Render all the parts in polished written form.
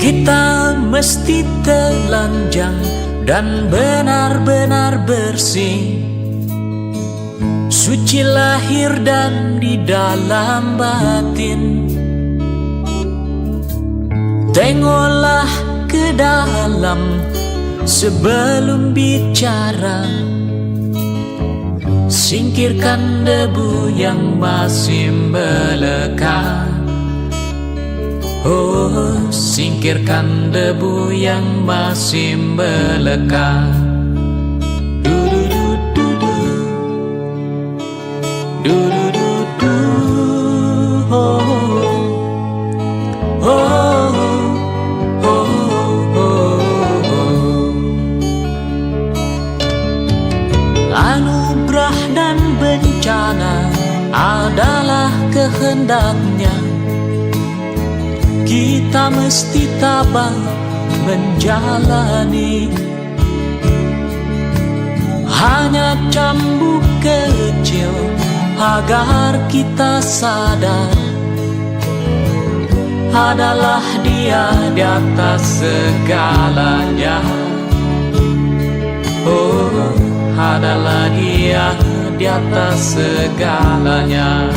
Kita mesti telanjang dan benar-benar bersih, suci lahir dan di dalam batin. Tengoklah ke dalam sebelum bicara, singkirkan debu yang masih melekat. Oh, singkirkan debu yang masih melekat. Du-du-du-du-du, du-du-du-du, oh, oh, oh, oh, oh. Anugerah dan bencana adalah kehendaknya. Kita mesti tabah menjalani. Hanya cambuk kecil agar kita sadar, adalah Dia di atas segalanya. Oh, adalah Dia di atas segalanya.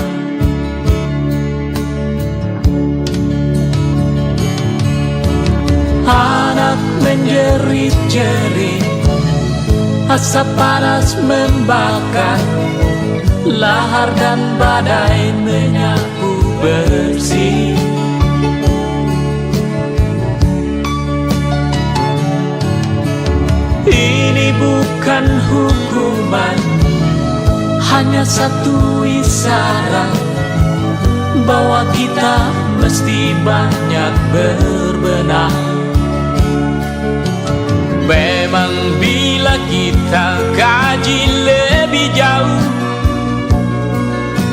Anak menjerit-jerit, asap panas membakar, lahar dan badai menyapu bersih. Ini bukan hukuman, hanya satu isyarat bahwa kita mesti banyak berbenah. Memang bila kita kaji lebih jauh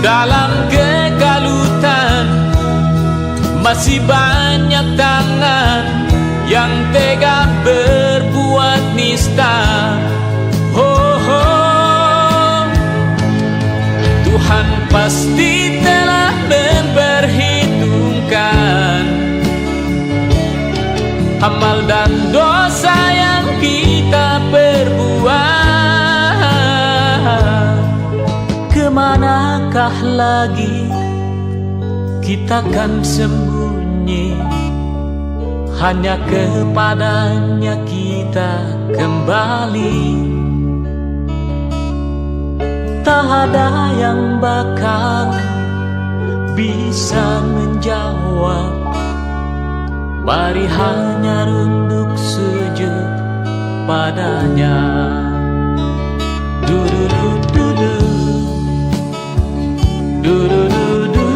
dalam kekalutan, masih banyak tangan yang tega berbuat nista. Oh, oh. Tuhan pasti telah memperhitungkan amal dan dosa yang kita perbuat. Kemanakah lagi kita kan sembunyi? Hanya kepadanya kita kembali. Tak ada yang bakal bisa menjawab. Mari hanya runduk sujud padanya. Du-du-du-du-du, du-du-du-du,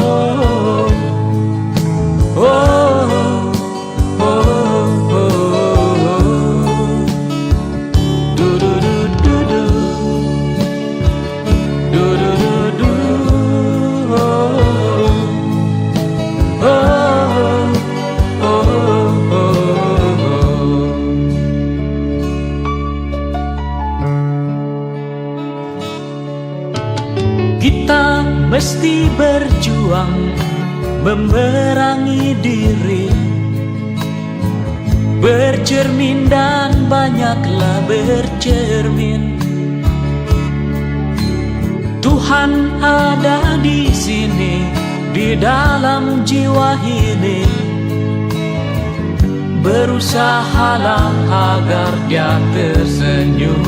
oh, oh, oh, oh, oh. Du-du-du-du-du, du-du-du-du, oh, oh. Kita mesti berjuang memerangi diri, bercermin dan banyaklah bercermin. Tuhan ada di sini, di dalam jiwa ini. Berusahalah agar Dia tersenyum.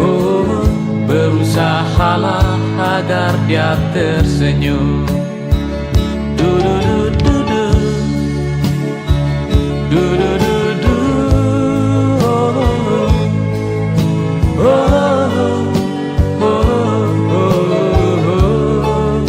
Oh, berusahalah agar Dia tersenyum. Du-du-du-du-du, du-du-du-du, oh, oh, oh, oh, oh, oh.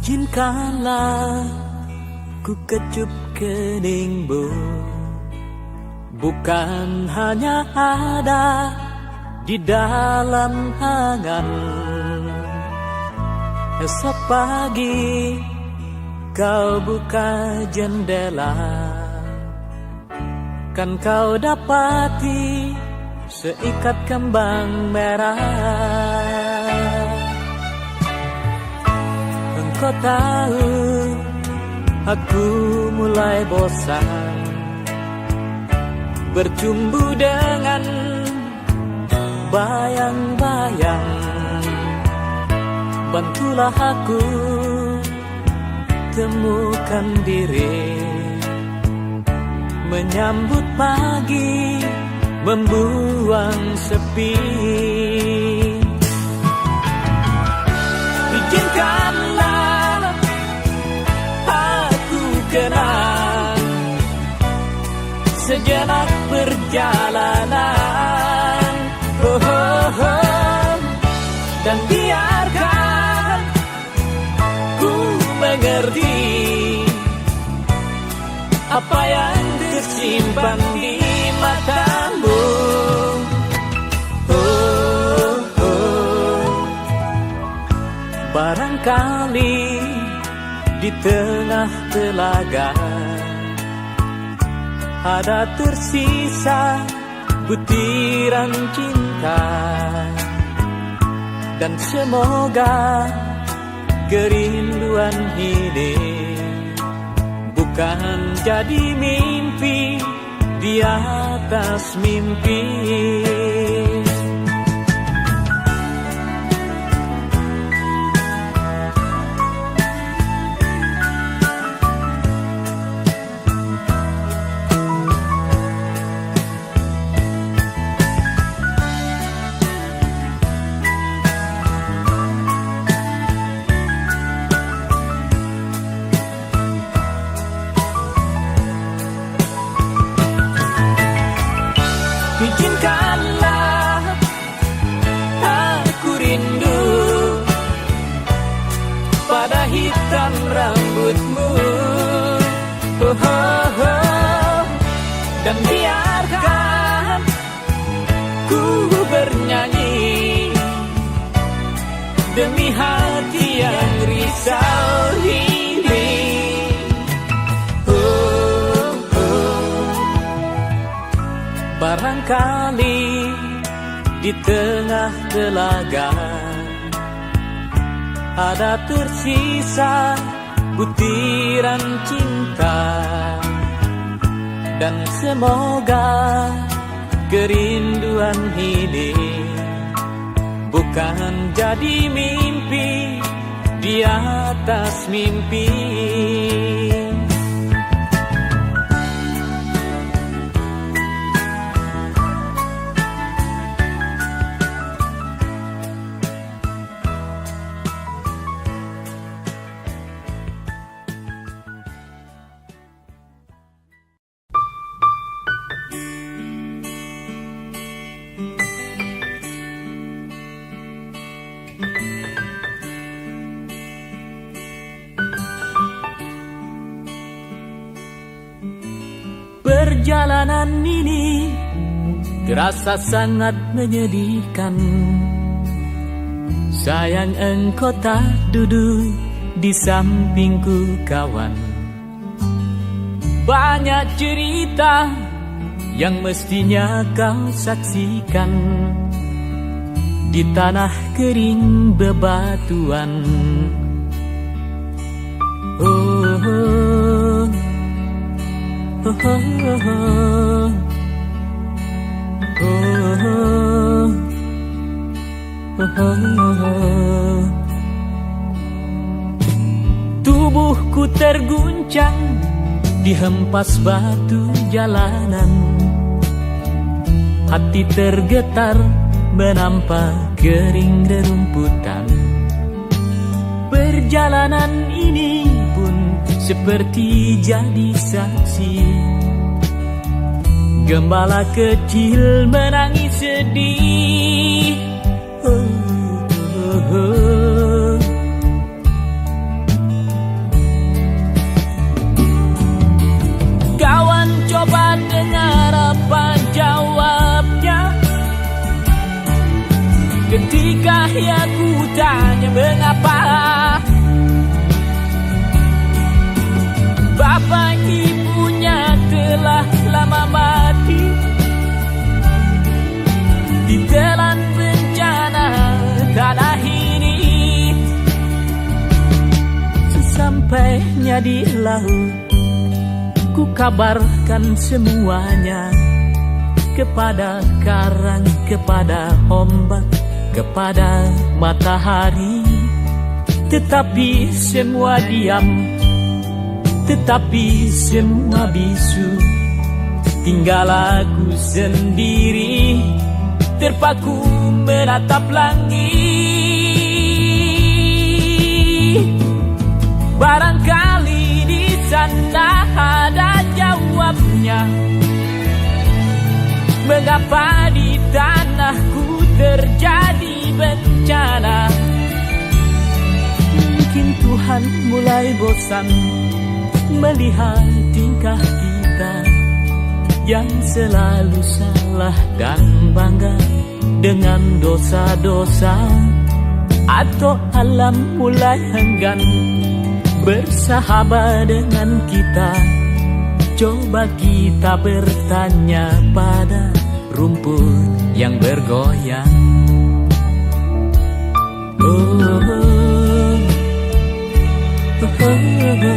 Izinkanlah ku kecup keningmu, bukan hanya ada di dalam angan. Esok pagi kau buka jendela, kan kau dapati seikat kembang merah. Engkau tahu aku mulai bosan bercumbu dengan bayang-bayang. Bantulah aku temukan diri, menyambut pagi, membuang sepi. Izinkanlah aku kenang sejenak perjalanan, dan biarkan ku mengerti apa yang tersimpan di matamu. Barangkali di tengah telaga ada tersisa butiran cinta, dan semoga kerinduan ini bukan jadi mimpi di atas mimpi. Izinkanlah aku rindu pada hitam rambutmu, dan biarkan ku bernyanyi demi hati yang risau ini. Barangkali di tengah telaga ada tersisa butiran cinta, dan semoga kerinduan ini bukan jadi mimpi di atas mimpi. Perjalanan ini terasa sangat menyedihkan. Sayang engkau tak duduk di sampingku kawan. Banyak cerita yang mestinya kau saksikan di tanah kering bebatuan. Tubuhku terguncang dihempas batu jalanan. Hati tergetar menampak kering rerumputan. Perjalanan ini pun seperti jadi saksi. Gembala kecil menangis sedih. mengapa bapak ibunya telah lama mati ditelan bencana tanah ini. Sesampainya di laut, ku kabarkan semuanya kepada karang, kepada ombak, kepada matahari. Tetapi semua diam, tetapi semua bisu. Tinggal aku sendiri terpaku menatap langit. Barangkali di sana ada jawabnya, mengapa di tanahku terjadi bencana. Mungkin Tuhan mulai bosan melihat tingkah kita yang selalu salah dan bangga dengan dosa-dosa. Atau alam mulai enggan bersahabat dengan kita. Coba kita bertanya pada rumput yang bergoyang. Oh, oh, oh, oh,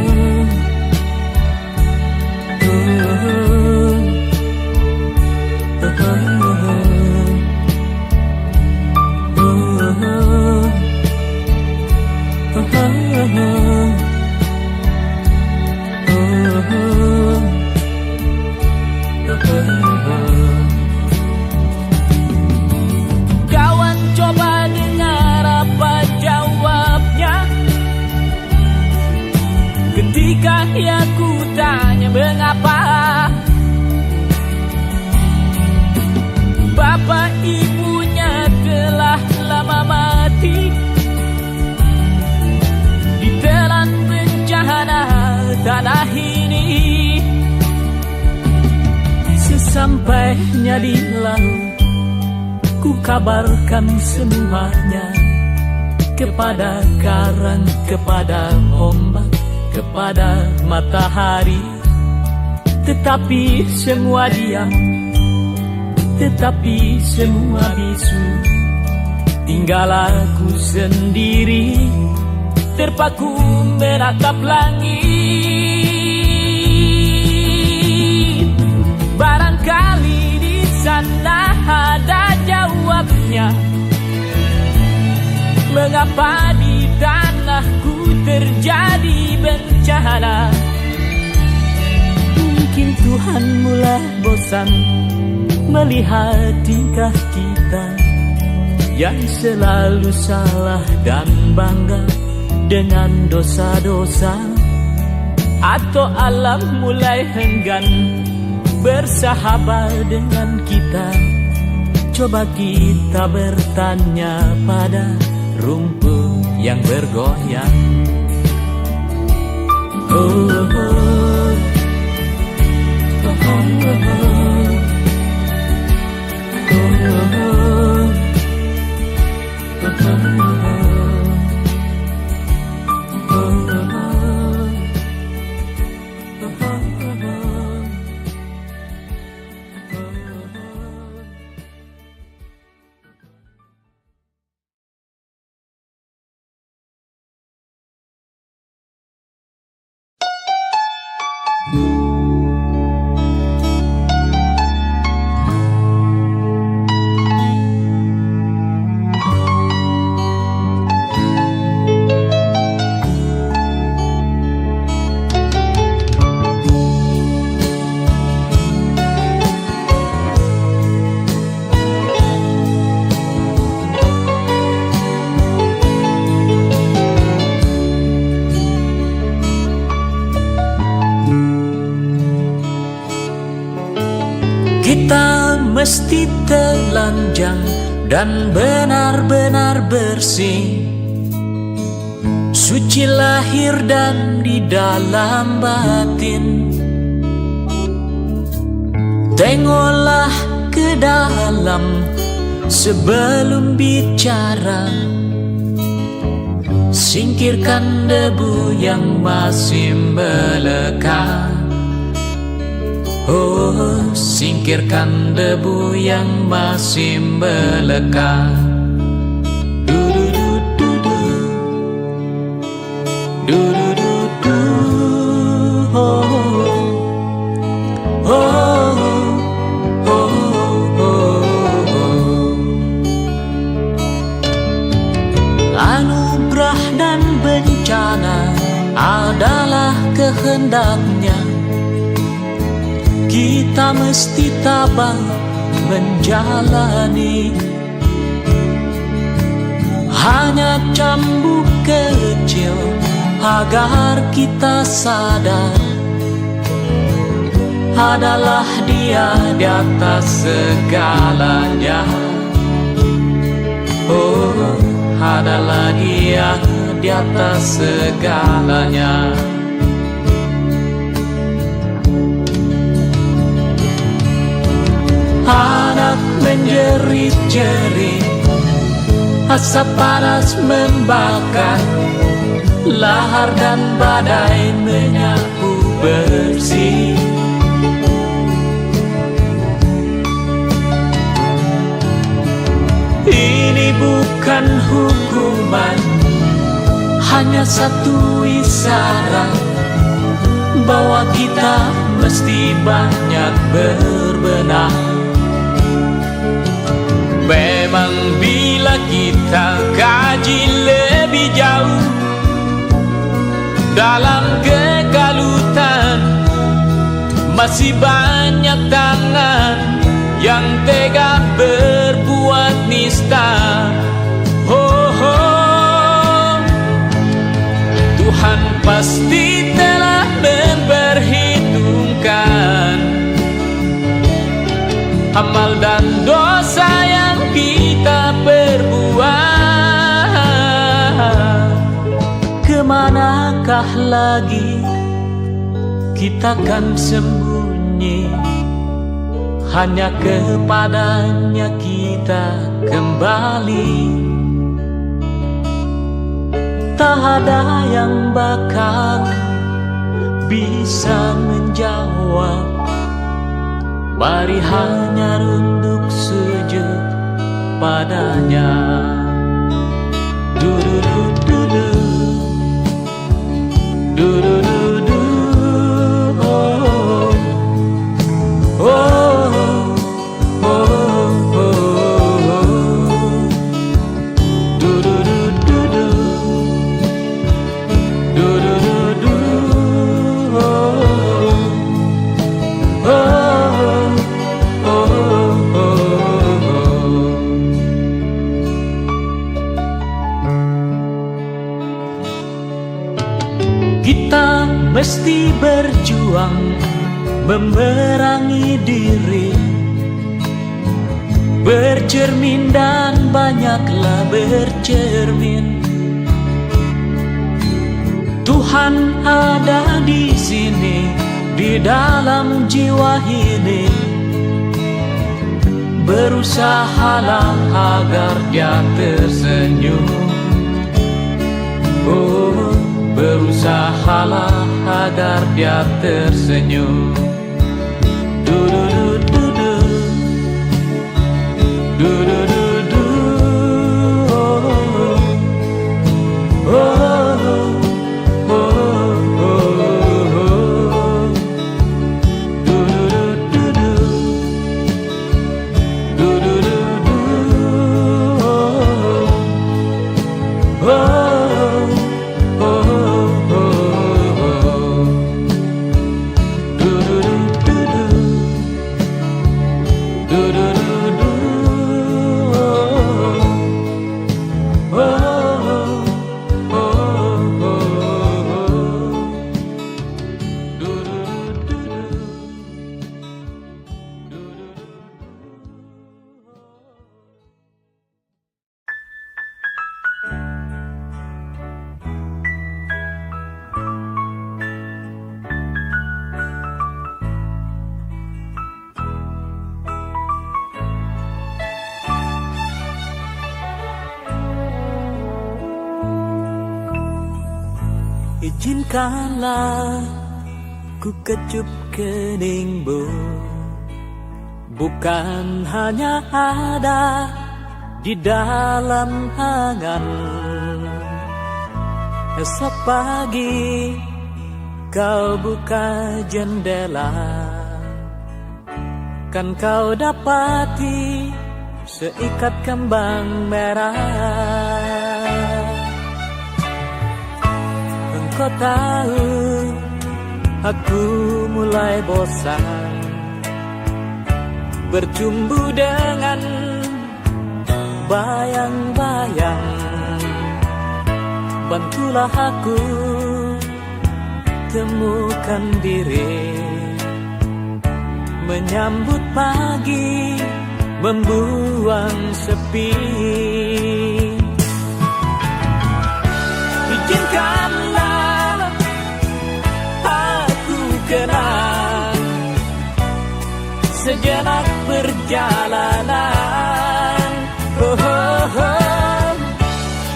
kawan, coba dengar apa jawabnya ketika aku tanya mengapa bapak ibunya telah lama mati ditelan bencana tanah ini. Sesampainya di laut, ku kabarkan semuanya kepada karang, kepada ombak, kepada matahari. Tetapi semua diam, tetapi semua bisu. Tinggal aku sendiri terpaku menatap langit. Barangkali di sana ada jawabnya, mengapa di tanahku terjadi bencana. Mungkin Tuhan mulai bosan melihat tingkah kita yang selalu salah dan bangga dengan dosa-dosa. Atau alam mulai enggan bersahabat dengan kita. Coba kita bertanya pada rumput yang bergoyang. Oh, oh, oh. Oh, oh, oh. Kita mesti telanjang dan benar-benar bersih, suci lahir dan di dalam batin. Tengoklah ke dalam sebelum bicara. Singkirkan debu yang masih melekat. Oh, singkirkan debu yang masih melekat. Du-du-du-du-du, du-du-du-du, oh, oh, oh, oh, oh. Anugerah dan bencana adalah kehendaknya. Kita mesti tabah menjalani. Hanya cambuk kecil agar kita sadar adalah Dia di atas segalanya. Oh, adalah Dia di atas segalanya. Anak menjerit-jerit, asap panas membakar, lahar dan badai menyapu bersih. Ini bukan hukuman, hanya satu isyarat bahwa kita mesti banyak berbenah. Memang bila kita kaji lebih jauh dalam kegalutan, masih banyak tangan yang tega berbuat nista. Oh, oh. Tuhan pasti telah memperhitungkan amal dan dosa yang kita perbuat. Kemanakah lagi kita kan sembunyi? Hanya kepadanya kita kembali. Tak ada yang bakal bisa menjawab. Mari hanya runduk sujud padanya. Du-du-du-du-du, du-du-du-du, oh, oh, oh, oh, oh. Du-du-du-du-du, du-du-du-du, oh, oh. Kita mesti berjuang memerangi diri, bercermin dan banyaklah bercermin. Tuhan ada di sini, di dalam jiwa ini. Berusahalah agar Dia tersenyum. Oh, berusahalah agar Dia tersenyum. Du-du-du-du-du, du-du-du-du, oh, oh, oh, oh, oh. Du-du-du-du-du, du-du-du-du, oh, oh. Izinkanlah ku kecup keningmu, bukan hanya ada di dalam angan. Esok pagi kau buka jendela, kan kau dapati seikat kembang merah. Engkau tahu aku mulai bosan bercumbu dengan bayang-bayang. Bantulah aku temukan diri, menyambut pagi, membuang sepi. Izinkanlah aku kenang sejenak perjalanan,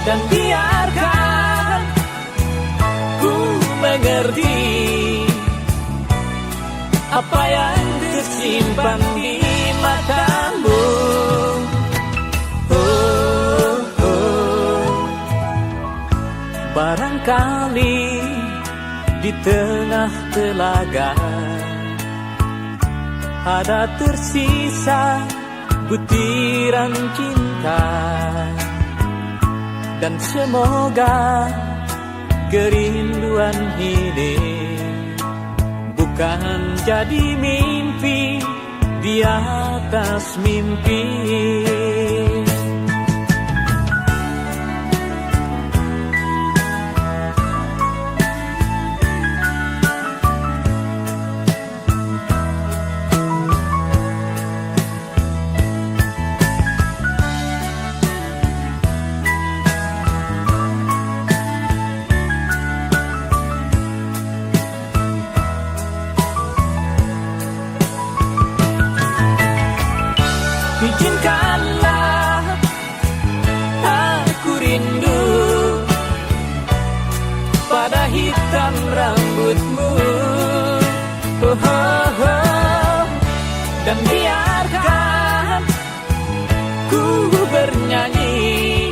dan biarkan ku mengerti apa yang tersimpan di matamu. Barangkali di tengah telaga ada tersisa butiran cinta, dan semoga kerinduan ini bukan jadi mimpi di atas mimpi. Izinkanlah aku rindu pada hitam rambutmu, dan biarkan ku bernyanyi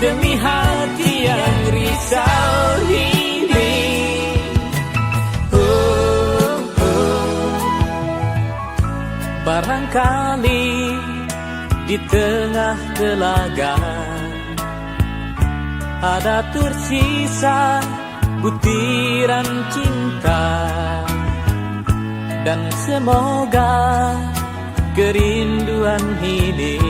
demi hati yang risau ini. Barangkali di tengah telaga ada tersisa butiran cinta, dan semoga kerinduan ini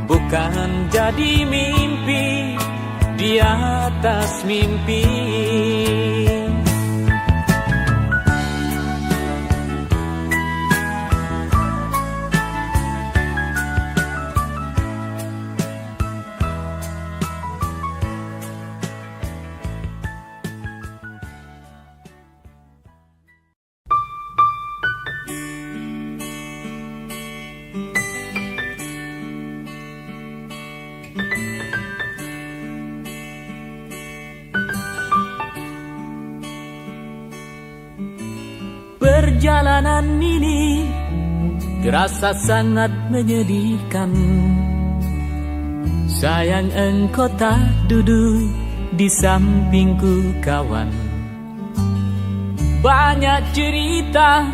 bukan jadi mimpi di atas mimpi. Perjalanan ini terasa sangat menyedihkan. Sayang engkau tak duduk di sampingku kawan. Banyak cerita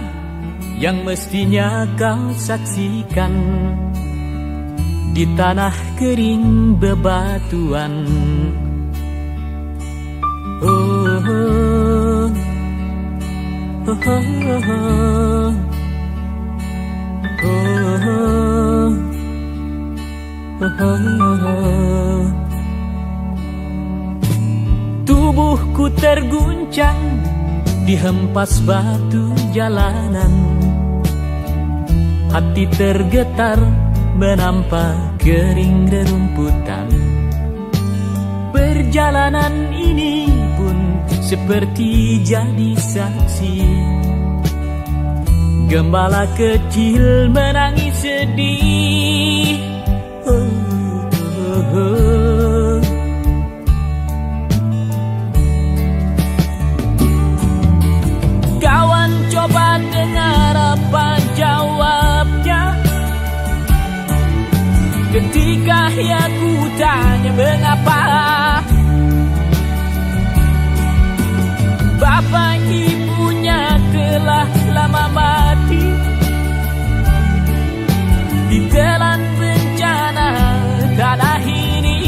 yang mestinya kau saksikan di tanah kering bebatuan. Tubuhku terguncang dihempas batu jalanan. Hati tergetar menampak kering rerumputan. Perjalanan ini pun seperti jadi saksi. Gembala kecil menangis sedih. tanya mengapa bapak ibunya telah lama mati ditelan bencana tanah ini.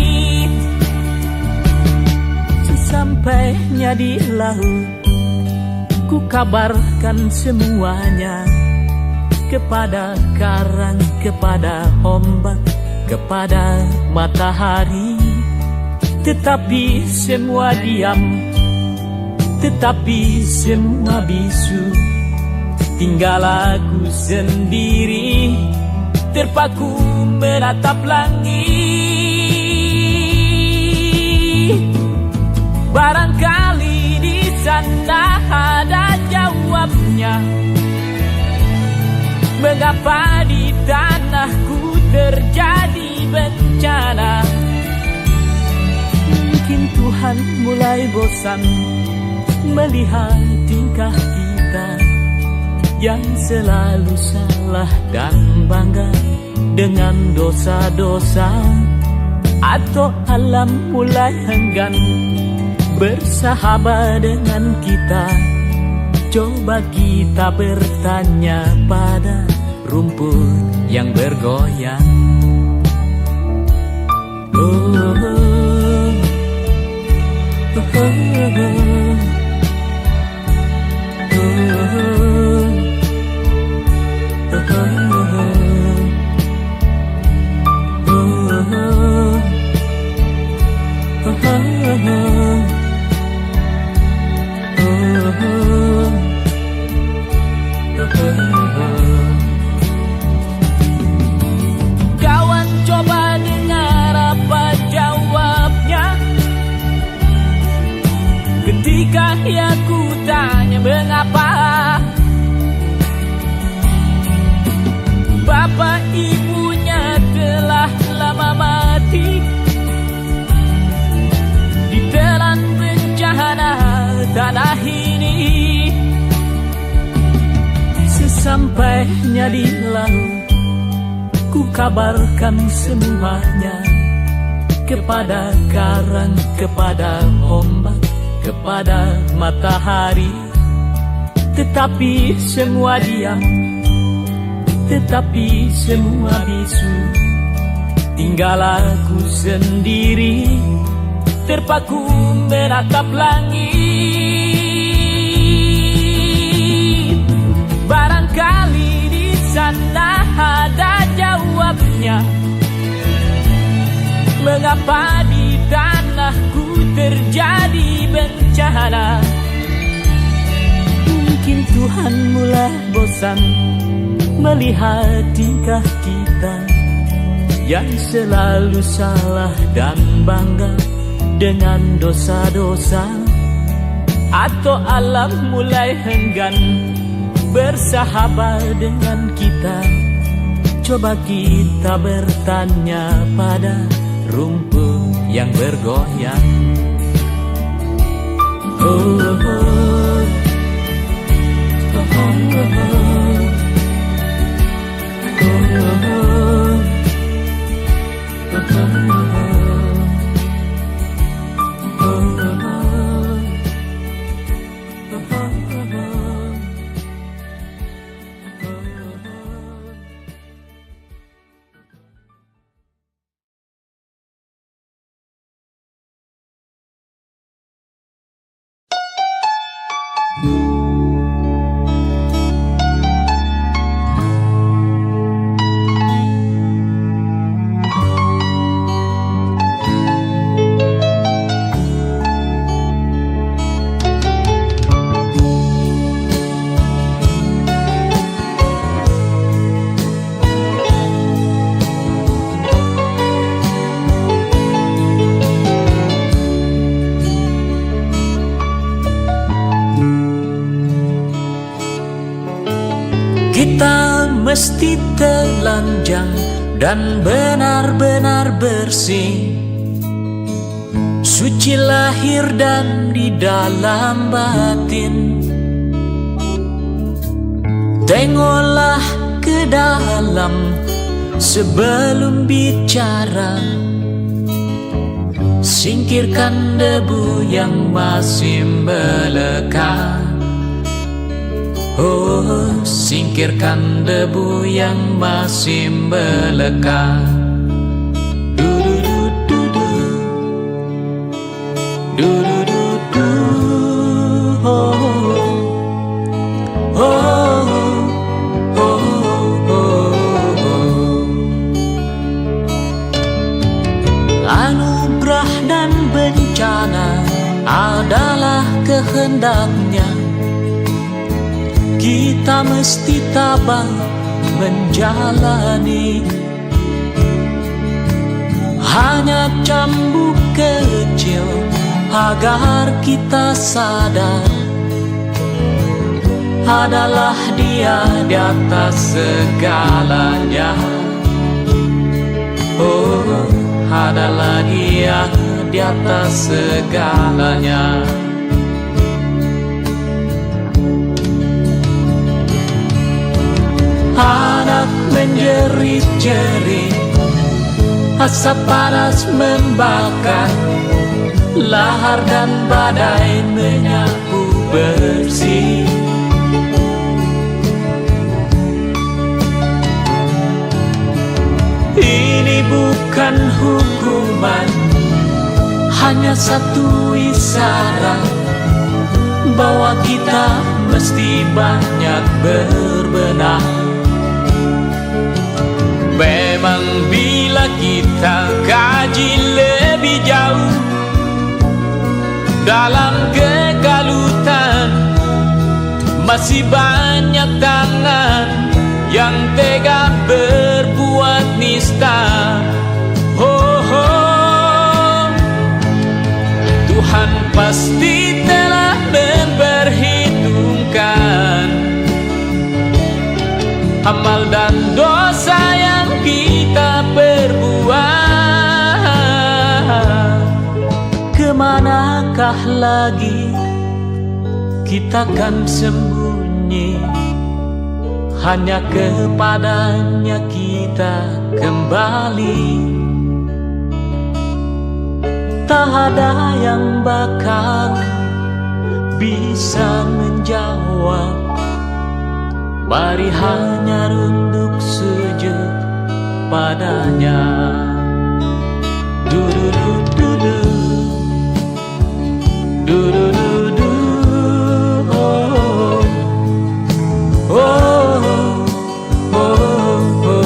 Sesampainya di laut, ku kabarkan semuanya kepada karang, kepada ombak, kepada matahari. Tetapi semua diam, tetapi semua bisu. Tinggal aku sendiri terpaku menatap langit. Barangkali di sana ada jawabnya, mengapa di tanahku terjadi bencana. Mungkin Tuhan mulai bosan melihat tingkah kita yang selalu salah dan bangga dengan dosa-dosa. Atau alam mulai enggan bersahabat dengan kita. Coba kita bertanya pada rumput yang bergoyang. Oh, oh, oh, oh, kawan, coba dengar apa jawabnya ketika aku tanya mengapa bapak ibunya telah lama mati ditelan bencana tanah ini. Sesampainya di laut, ku kabarkan semuanya kepada karang, kepada ombak, kepada matahari. Tetapi semua diam, tetapi semua bisu. Tinggal aku sendiri terpaku menatap langit. Barangkali di sana ada jawabnya, mengapa di tanahku terjadi bencana. Mungkin Tuhan mulai bosan melihat tingkah kita yang selalu salah dan bangga dengan dosa-dosa. Atau alam mulai enggan bersahabat dengan kita. Coba kita bertanya pada rumput yang bergoyang. Oh, oh, oh. Oh, oh, kita mesti telanjang dan benar-benar bersih, suci lahir dan di dalam batin. Tengoklah ke dalam sebelum bicara, Singkirkan debu yang masih melekat. Oh, singkirkan debu yang masih melekat. Du-du-du-du-du, du-du-du-du, oh, oh, oh, oh. Anugerah dan bencana adalah kehendaknya. Kita mesti tabah menjalani. Hanya cambuk kecil agar kita sadar adalah Dia di atas segalanya. Oh, adalah Dia di atas segalanya. Anak menjerit-jerit, asap panas membakar, lahar dan badai menyapu bersih. Ini bukan hukuman, hanya satu isyarat bahwa kita mesti banyak berbenah. Memang bila kita kaji lebih jauh dalam kegalutan, masih banyak tangan yang tega berbuat nista. Oh, oh. Tuhan pasti telah memperhitungkan amal dan dosa yang kita perbuat. Kemanakah lagi kita kan sembunyi? Hanya kepadanya kita kembali. Tak ada yang bakal bisa menjawab. Mari hanya runduk sujud padanya. Du-du-du-du-du, du-du-du-du, oh, oh, oh, oh, oh.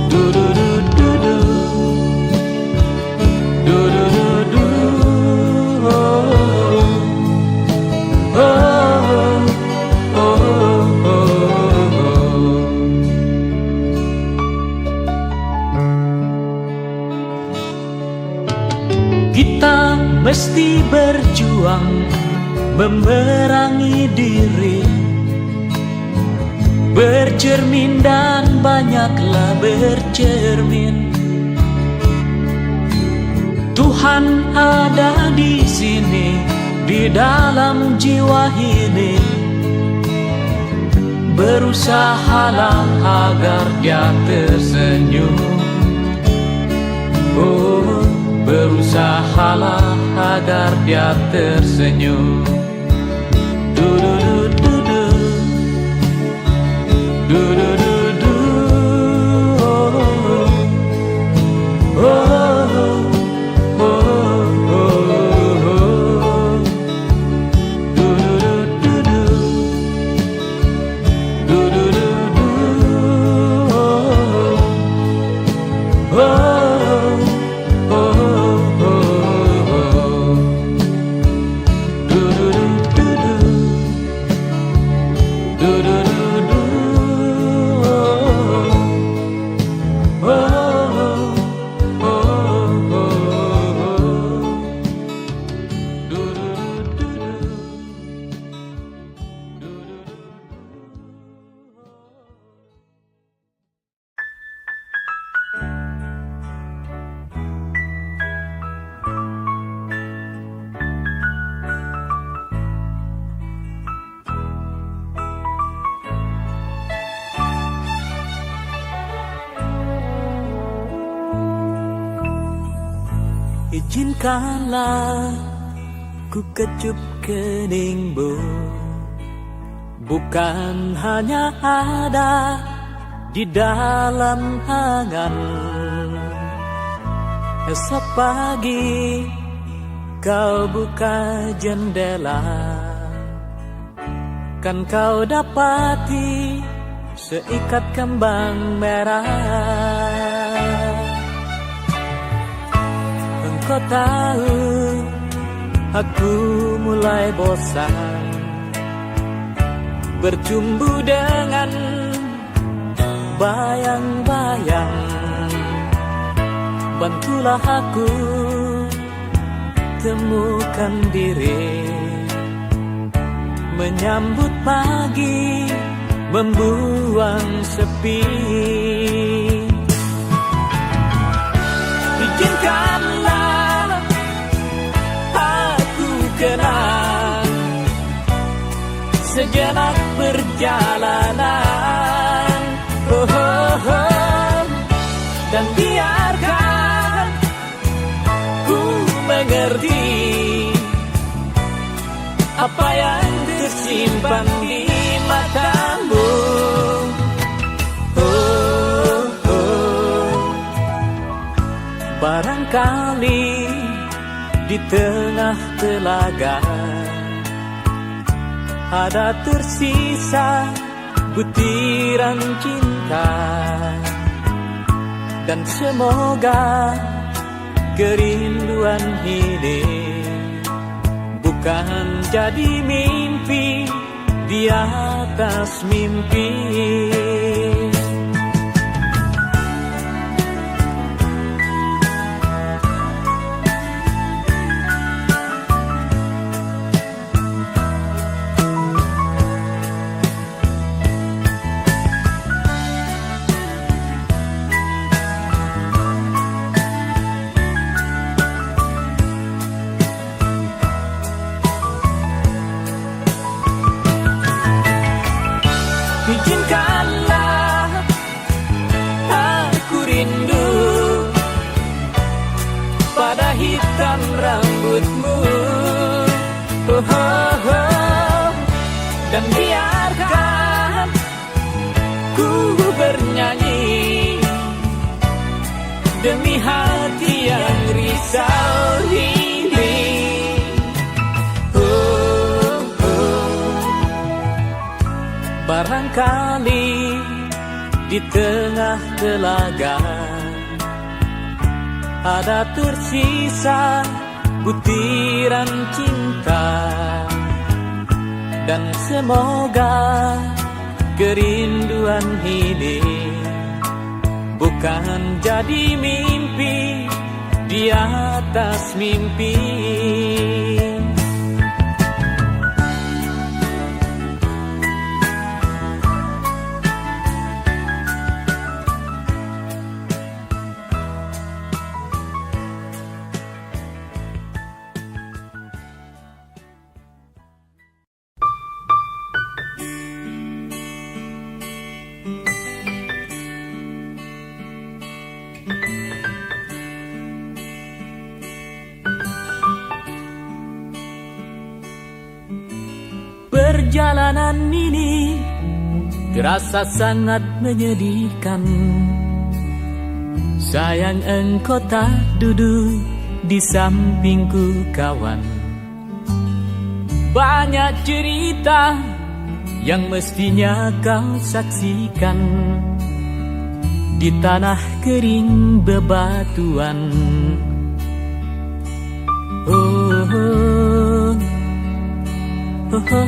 Du-du-du-du-du, du-du-du-du, oh, oh. Kita mesti berjuang memerangi diri, bercermin dan banyaklah bercermin. Tuhan ada di sini, di dalam jiwa ini. Berusahalah agar Dia tersenyum. Oh, berusahalah agar Dia tersenyum. Du-du-du-du-du, du-du-du-du, oh, oh, oh, oh, oh. Du-du-du-du-du, du-du-du-du, oh, oh. Do Izinkanlah ku kecup keningmu, bukan hanya ada di dalam angan. Esok pagi kau buka jendela, kan kau dapati seikat kembang merah. Engkau tahu aku mulai bosan bercumbu dengan bayang-bayang. Bantulah aku temukan diri, menyambut pagi, membuang sepi. Izinkanlah aku kenang sejenak perjalanan, oh, oh, oh. Dan biarkan ku mengerti apa yang tersimpan di matamu. Oh, oh. Barangkali di tengah telaga ada tersisa butiran cinta, dan semoga kerinduan ini bukan jadi mimpi di atas mimpi. Izinkanlah aku rindu pada hitam rambutmu, oh, oh, oh. Dan biarkan ku bernyanyi demi hati yang risau ini. Barangkali di tengah telaga ada tersisa butiran cinta, dan semoga kerinduan ini bukan jadi mimpi di atas mimpi. Perjalanan ini terasa sangat menyedihkan. Sayang engkau tak duduk di sampingku kawan. Banyak cerita yang mestinya kau saksikan di tanah kering bebatuan. Oh, oh. Oh, oh,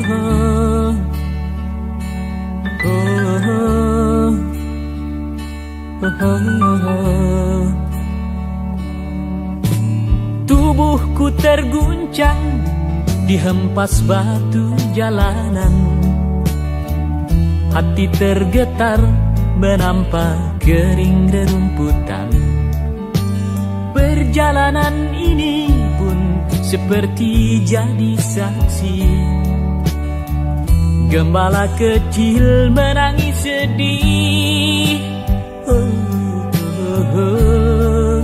oh. Oh, oh, oh. Tubuhku terguncang dihempas batu jalanan. Hati tergetar menampak kering rerumputan. Perjalanan ini pun seperti jadi saksi. Gembala kecil menangis sedih. Oh, oh, oh.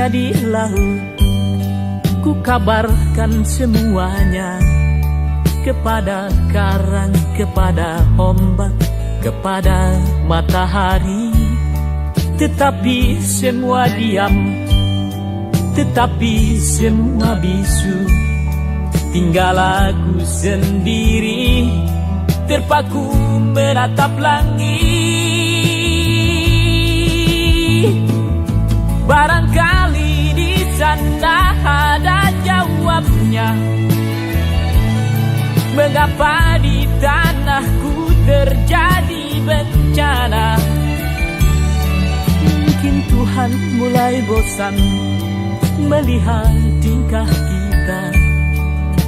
di laut, ku kabarkan semuanya kepada karang, kepada ombak, kepada matahari. Tetapi semua diam, tetapi semua bisu. Tinggal aku sendiri, terpaku menatap langit. Barangkali di sana ada jawabnya, mengapa di tanahku terjadi bencana. Mungkin Tuhan mulai bosan melihat tingkah kita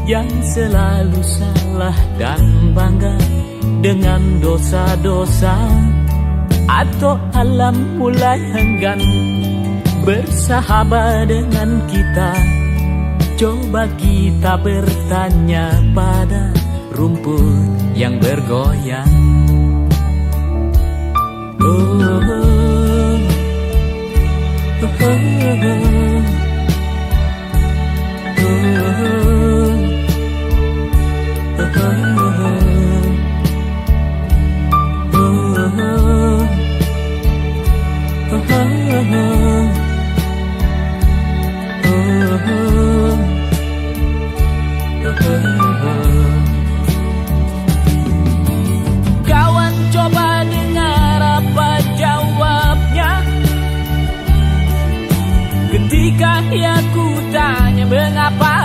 yang selalu salah dan bangga dengan dosa-dosa. Atau alam mulai enggan bersahabat dengan kita. Coba kita bertanya pada rumput yang bergoyang. Oh, oh, oh. Oh, oh, kawan, coba dengar apa jawabnya ketika aku tanya mengapa.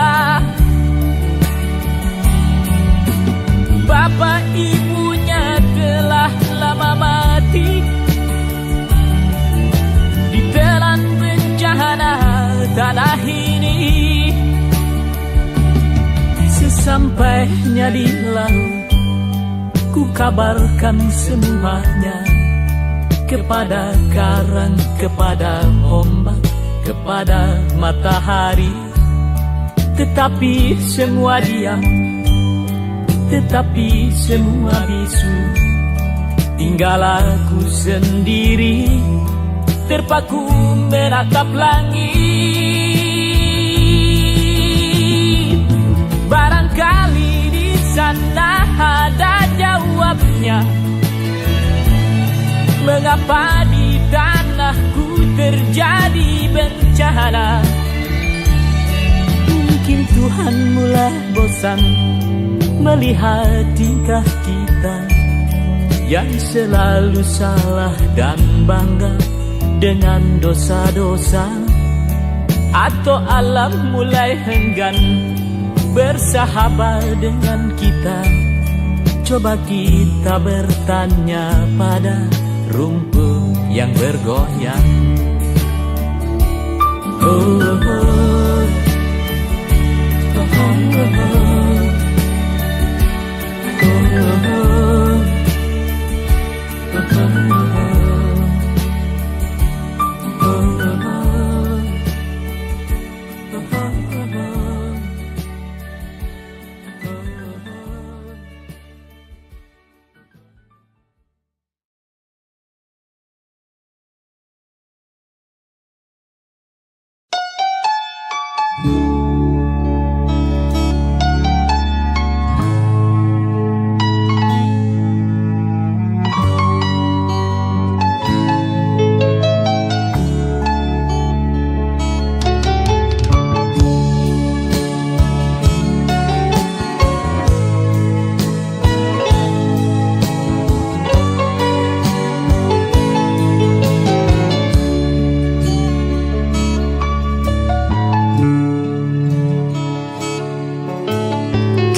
Bapak ibunya telah lama mati, ditelan bencana tanah ini. Sesampainya di laut, ku kabarkan semuanya kepada karang, kepada ombak, kepada matahari. Tetapi semua diam, tetapi semua bisu. Tinggal aku sendiri, terpaku menatap langit. Barangkali di sana ada jawabnya, mengapa di tanahku terjadi bencana. Mungkin Tuhan mulai bosan melihat tingkah kita yang selalu salah dan bangga dengan dosa-dosa. Atau alam mulai enggan bersahabat dengan kita. Coba kita bertanya pada rumput yang bergoyang. Oh, oh, oh. Oh, oh, oh.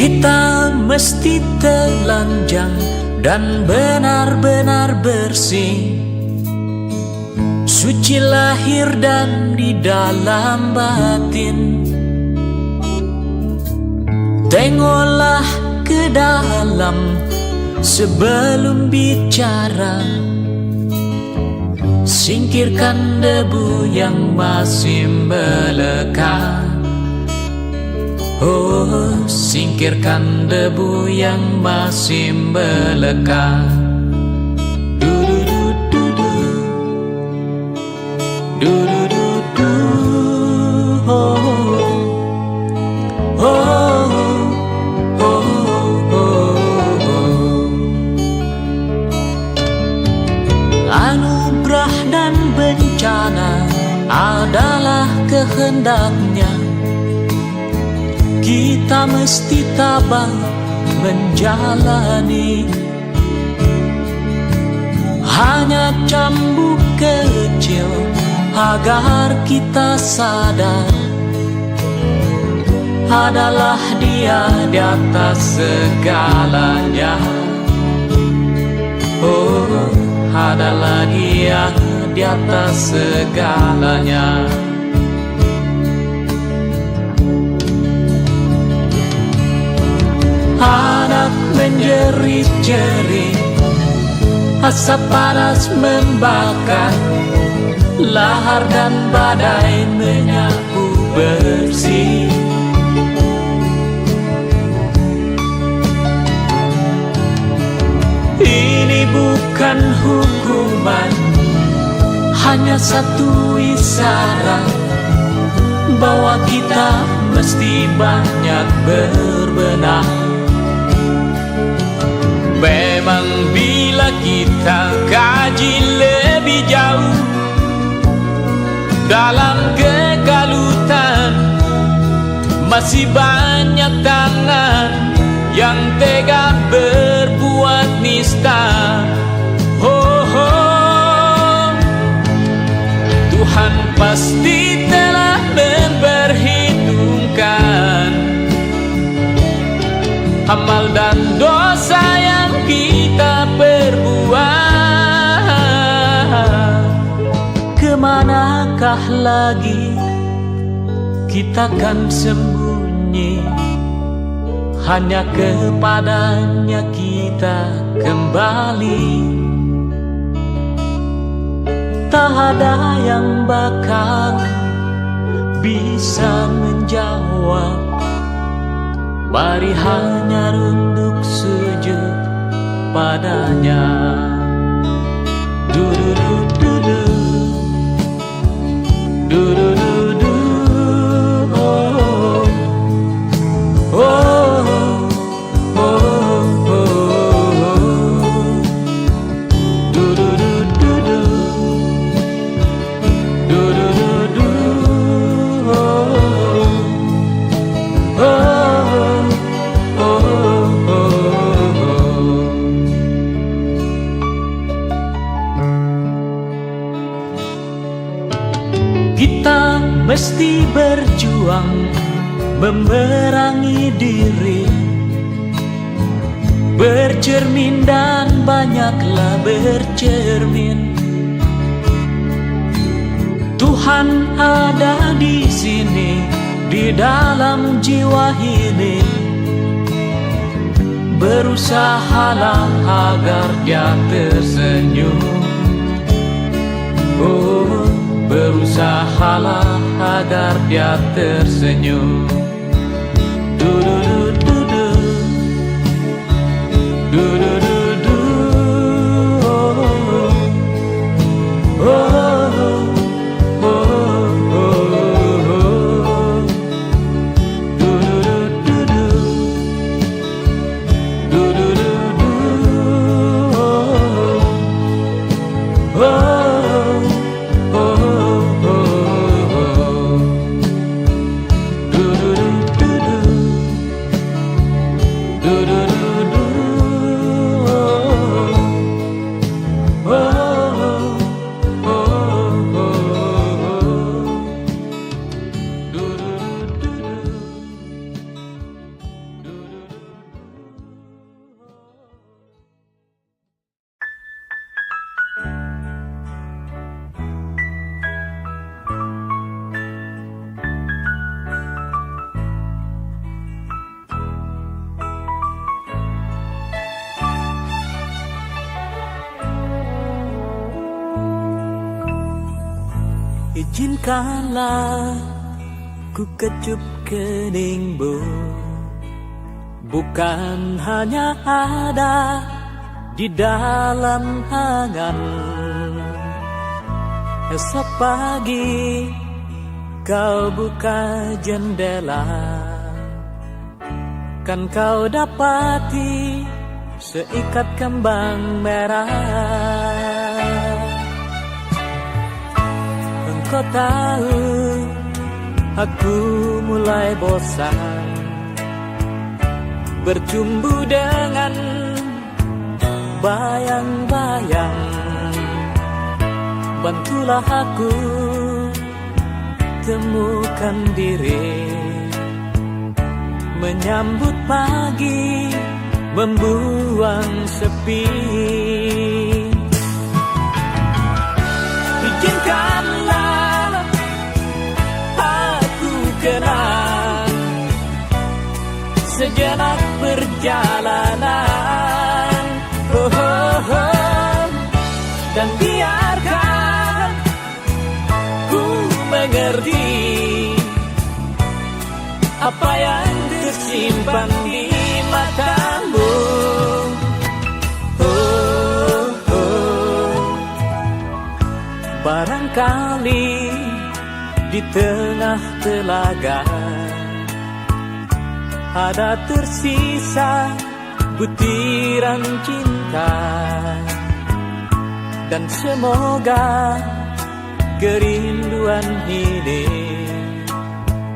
Kita mesti telanjang dan benar-benar bersih, suci lahir dan di dalam batin. Tengoklah ke dalam sebelum bicara, singkirkan debu yang masih melekat. Oh, singkirkan debu yang masih melekat. Du-du-du-du-du, du-du-du-du. kehendaknya, kita mesti tabah menjalani. Hanya cambuk kecil agar kita sadar, adalah Dia di atas segalanya. Oh, adalah Dia di atas segalanya. Anak menjerit-jerit, asap panas membakar, lahar dan badai menyapu bersih. Ini bukan hukuman, hanya satu isyarat bahwa kita mesti banyak berbenah. Memang bila kita kaji lebih jauh dalam kegalutan, masih banyak tangan yang tega berbuat nista. Oh, oh. Tuhan pasti telah memperhitungkan amal dan dosa yang kita perbuat. Kemanakah lagi kita kan sembunyi? Hanya kepadanya kita kembali. Tak ada yang bakal bisa menjawab. Mari hanya runduk sujud padanya. Du-du-du-du-du, du-du-du-du, oh, oh. Kita mesti berjuang memerangi diri, bercermin dan banyaklah bercermin. Tuhan ada di sini, di dalam jiwa ini. Berusahalah agar Dia tersenyum. Oh, berusahalah agar Dia tersenyum. Du-du-du-du-du, du-du-du-du, oh, oh, oh, oh, oh. Du-du-du-du-du, du-du-du-du, oh, oh. Izinkanlah ku kecup keningmu, bukan hanya ada di dalam angan. Esok pagi kau buka jendela, kan kau dapati seikat kembang merah. Kau tahu Aku mulai bosan bercumbu dengan bayang-bayang. Bantulah aku temukan diri, menyambut pagi, membuang sepi. Izinkanlah aku kenang sejenak perjalanan, oh, oh, oh. Dan biarkan ku mengerti apa yang tersimpan di matamu, oh, oh. Barangkali di tengah telaga ada tersisa butiran cinta, dan semoga kerinduan ini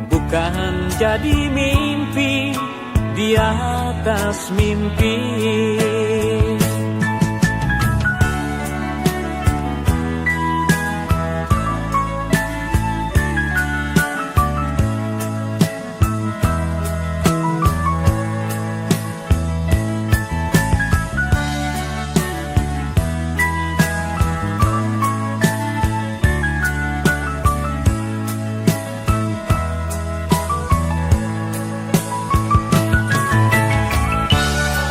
bukan jadi mimpi di atas mimpi.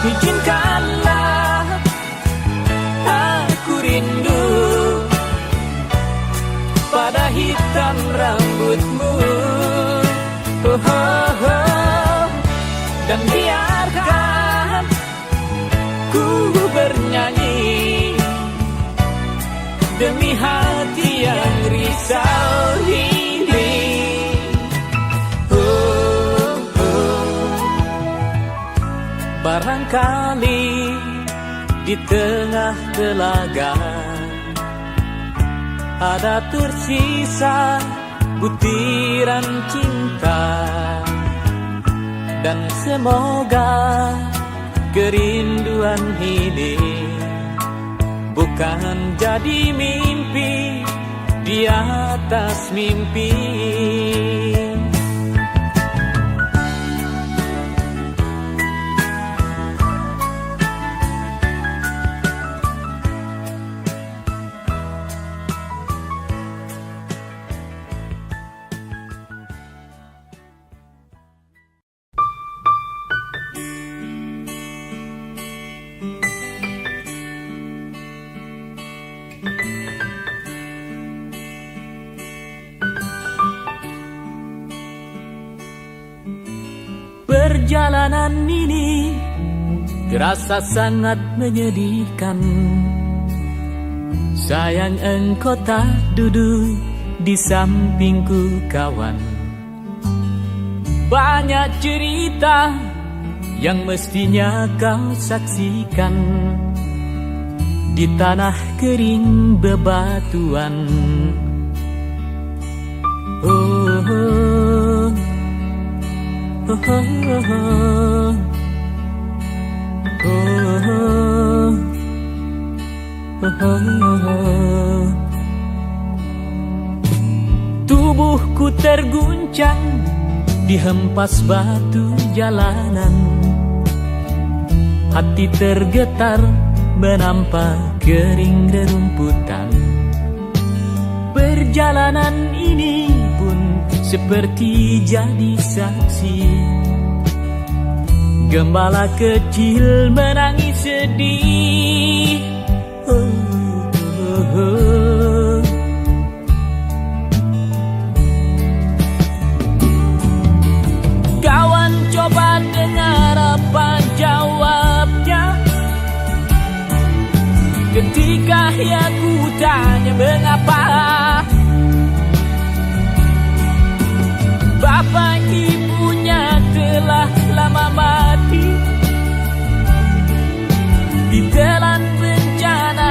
Izinkanlah aku rindu pada hitam rambutmu, oh, oh, oh. Dan biarkan ku bernyanyi demi hati yang risau ini, oh, oh. Barangkali di tengah telaga ada tersisa butiran cinta, dan semoga kerinduan ini bukan jadi mimpi di atas mimpi. Perjalanan ini terasa sangat menyedihkan. Sayang engkau tak duduk di sampingku kawan. Banyak cerita yang mestinya kau saksikan di tanah kering bebatuan. Oh, oh. Oh, oh, oh, oh, oh, oh. Tubuhku terguncang dihempas batu jalanan. Hati tergetar menampak kering rerumputan. Perjalanan ini pun seperti jadi saksi. Gembala kecil menangis sedih. Oh, oh, oh. Kawan coba dengar apa jawabnya ketika aku tanya mengapa bapak ibunya telah lama mati ditelan bencana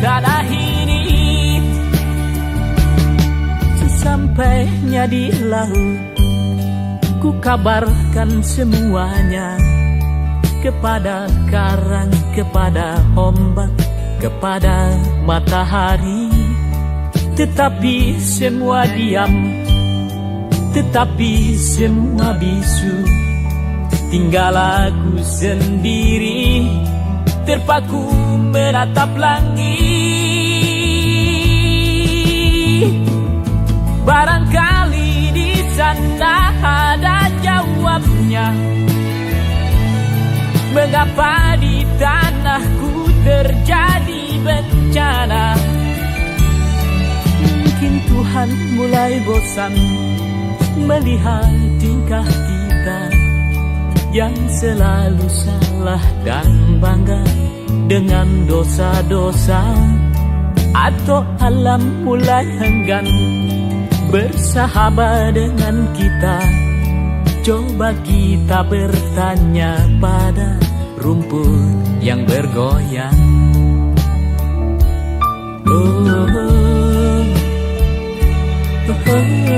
tanah ini. Sesampainya di laut. Ku kabarkan semuanya kepada karang, kepada ombak, kepada matahari. Tetapi semua diam, tetapi semua bisu. Tinggal aku sendiri, terpaku menatap langit. Barangkali di sana ada jawabnya, mengapa di tanahku terjadi bencana. Mungkin Tuhan mulai bosan melihat tingkah kita yang selalu salah dan bangga dengan dosa-dosa. Atau alam mulai enggan bersahabat dengan kita. Coba kita bertanya pada rumput yang bergoyang. Oh, oh, oh, oh,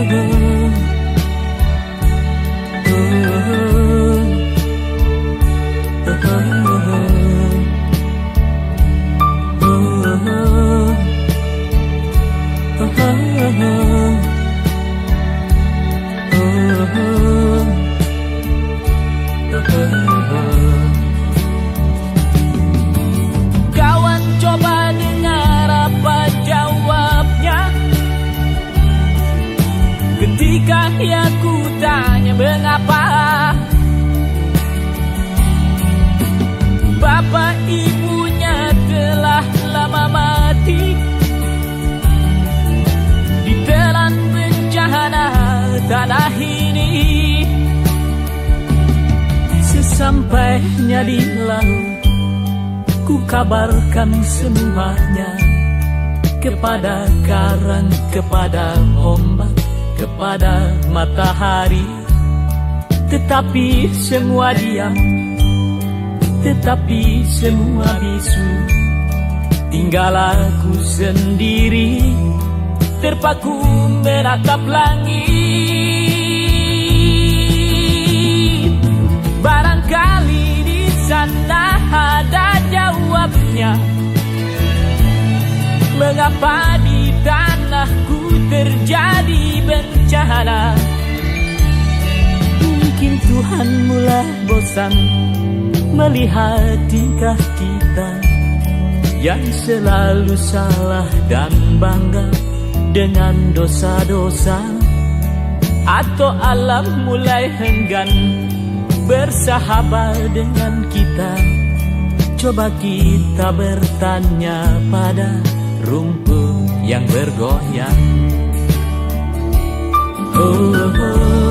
kawan, coba dengar apa jawabnya ketika aku tanya mengapa. Bapak ibunya telah lama mati ditelan bencana tanah ini. Sesampainya di laut, ku kabarkan semuanya kepada karang, kepada ombak, kepada matahari. Tetapi semua diam, tetapi semua bisu. Tinggal aku sendiri, terpaku menatap langit. Barangkali di sana ada jawabnya, mengapa di tanahku terjadi bencana. Mungkin Tuhan mulai bosan melihat tingkah kita yang selalu salah dan bangga dengan dosa-dosa. Atau alam mulai enggan bersahabat dengan kita. Coba kita bertanya pada rumput yang bergoyang. Oh, oh, oh.